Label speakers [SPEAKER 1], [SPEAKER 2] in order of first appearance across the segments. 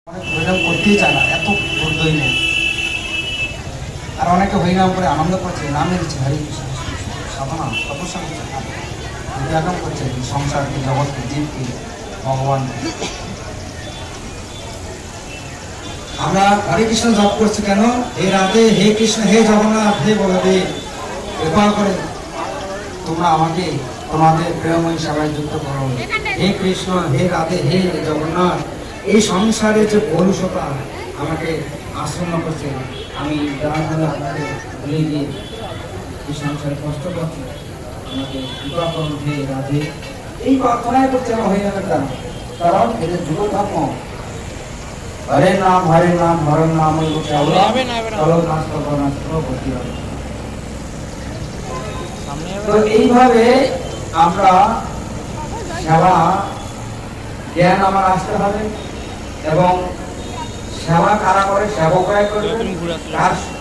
[SPEAKER 1] হরিনাম করতেই চায় না, এত ধৈর্যই নেই। আর অনেকে হরিনাম করে আনন্দ করছে, নামে দিচ্ছে হরে কৃষ্ণ সাধনা তপস্যা করছে, বিজ্ঞাপন করছে সংসারকে, জগৎকে, জীবকে, ভগবানকে। আমরা হরে কৃষ্ণ জপ করছি কেন? হে রাধে, হে কৃষ্ণ, হে জগন্নাথ, হে বলদেব, কৃপা করে তোমরা আমাকে তোমাদের প্রেমময় সেবায় যুক্ত করো। হে কৃষ্ণ, হে রাধে, হে জগন্নাথ, এই সংসারে যে কলুষতা আমাকে আশ্রম করছে, আমি যারা আপনাকে ভুলে গিয়ে এই সংসারে কষ্ট পাচ্ছি, আমাকে কৃপা করুন হে রাধে। এই প্রার্থনায় করছে আমার হয়ে যাবে, কারণ এদের যুগ ধর্ম হরে নাম, হরে নাম, হরে নাম, তো এইভাবে আমরা সেবা জ্ঞান আমার আসতে হবে। এবং সেবা কারা করে? সেবকরাই করবে।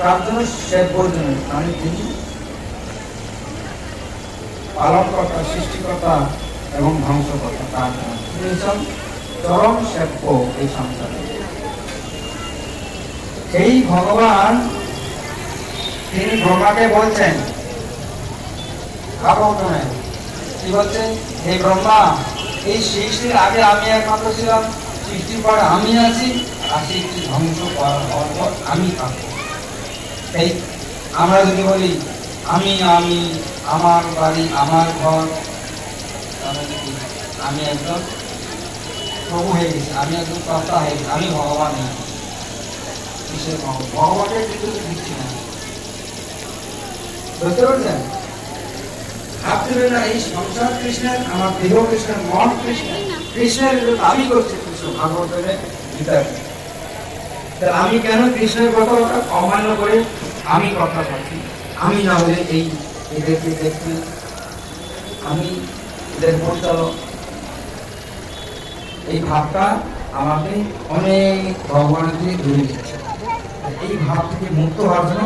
[SPEAKER 1] তার জন্য সেবকর জন্য, মানে তিনি পালনকর্তা, সৃষ্টিকর্তা এবং ধ্বংসকর্তা, তার চরম সেব্য এই সংসারে। এই ভগবান তিনি ব্রহ্মাকে বলছেন, কি বলছেন? হে ব্রহ্মা, এই সৃষ্টির আগে আমি একমাত্র ছিলাম, সৃষ্টির পর আমি আছি, আর সৃষ্টি ধ্বংস করার পর আমি থাকবো। এই আমরা যদি বলি আমি আমি আমার বাড়ি, আমার ঘর, আমি একজন প্রভু হয়ে গেছি, আমি একজন কর্তা হয়ে গেছি, আমি ভগবান নই। কিসের ভগবানের কিন্তু দিচ্ছি না, বুঝতে পারছেন? ভাবতে না এই সংসার কৃষ্ণের, আমার দেহ কৃষ্ণের, মন কৃষ্ণের, কৃষ্ণের দাবি করছে কৃষ্ণ ভাগবতের গীতায়। আমি কেন কৃষ্ণের কথা অমান্য করে আমি কথা বলছি? আমি না হলে এই এদেরকে দেখতে, আমি এদের পরিচালক, এই ভাবটা আমাকে অনেক ভগবানের থেকে দূরে দিচ্ছে। এই ভাব থেকে মুক্ত হওয়ার জন্য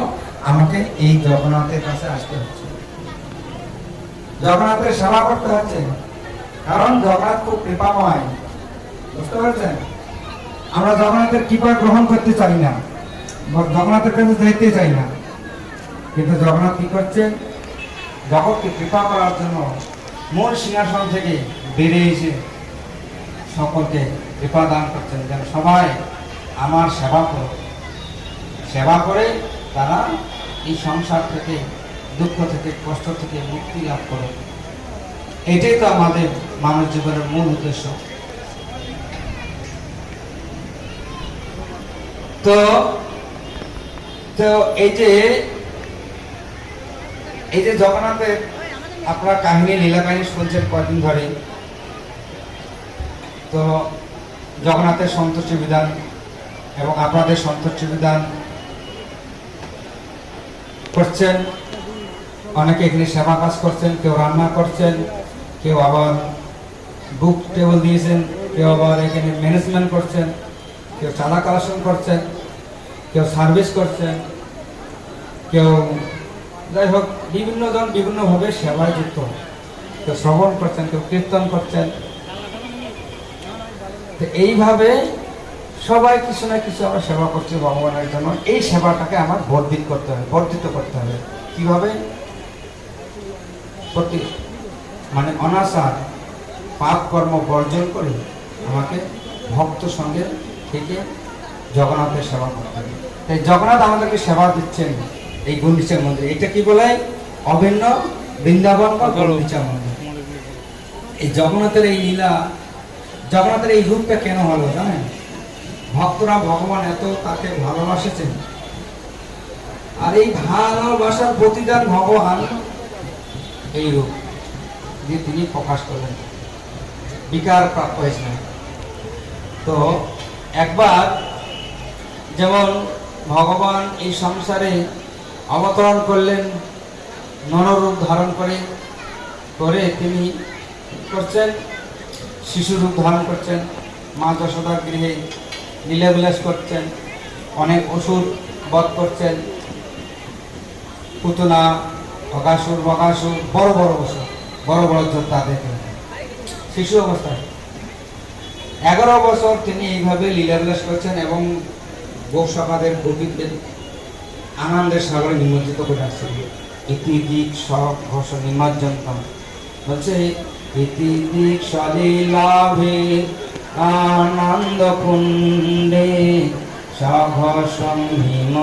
[SPEAKER 1] আমাকে এই জগন্নাথের কাছে আসতে হচ্ছে, জগন্নাথের সেবা করতে হচ্ছে। কারণ জগন্নাথ খুব কৃপাময়, বুঝতে পারছেন? আমরা জগন্নাথের কৃপা গ্রহণ করতে চাই না, জগন্নাথের কাছে যেতে চাই না, কিন্তু জগন্নাথ কি করছে? জগৎকে কৃপা করার জন্য মূল সিংহাসন থেকে বেরিয়ে এসে সকলকে কৃপা দান করছেন, যেন সবাই আমার সেবা করো, সেবা করে তারা এই সংসার থেকে, দুঃখ থেকে, কষ্ট থেকে মুক্তি লাভ করে। এটাই তো আমাদের মানব জীবনের মূল উদ্দেশ্য। তো এই যে জগন্নাথের আপনার কাহিনী, লীলা কাহিনী শুনছেন কয়েকদিন ধরে। তো জগন্নাথের সন্তুষ্টি বিধান এবং আপনাদের সন্তুষ্টি বিধান করছেন। অনেকে এখানে সেবা কাজ করছেন, কেউ রান্না করছেন, কেউ আবার বুক টেবিল দিয়েছেন, কেউ আবার এখানে ম্যানেজমেন্ট করছেন, কেউ চাঁদা কালেকশন করছেন, কেউ সার্ভিস করছেন, কেউ যাই হোক বিভিন্ন জন বিভিন্নভাবে সেবায় যুক্ত, কেউ শ্রবণ করছেন, কেউ কীর্তন করছেন। তো এইভাবে সবাই কিছু না কিছু আমরা সেবা করছি ভগবানের জন্য। এই সেবাটাকে আমার বর্ধিত করতে হবে, বর্ধিত করতে হবে। কিভাবে? মানে অনাচার পাপ কর্ম বর্জন করে আমাকে ভক্ত সঙ্গে থেকে জগন্নাথের সেবা করতে হবে। তাই জগন্নাথ আমাদেরকে সেবা দিচ্ছেন এই গুন্ডিচার মন্দিরে। এটা কি বলে? অভিন্ন বৃন্দাবন বা গুন্ডিচা মন্দির। এই জগন্নাথের এই লীলা, জগন্নাথের এই রূপটা কেন হলো জানেন? ভক্তরা ভগবান এত তাকে ভালোবাসেছেন, আর এই ভালোবাসার প্রতিদান ভগবান এই রূপ দিয়ে তিনি প্রকাশ করলেন, বিকার প্রাপ্ত হয়েছিলেন। তো একবার যেমন ভগবান এই সংসারে অবতরণ করলেন, নররূপ ধারণ করে তিনি করছেন, শিশু রূপ ধারণ করছেন, মা যশোদার গৃহে লীলাবিলাস করছেন, অনেক অসুর বধ করছেন, পুতনা, অগাসুর, বগাসুর, বড় বড় অসুর, বড় বড় যোদ্ধা দেখে শিশু অবস্থায়। 11 বছর তিনি এইভাবে লীলাবিলাস করছেন এবং গোসখাদের গোপীদের আনন্দের সাগরে নিমজ্জিত করে আসছেন। ইতি দিক সব ঘোষ নিমজ্জন্তম বলছে, ইতি দিক সলীলাভে আনন্দ কুণ্ডে সঘোষম হিম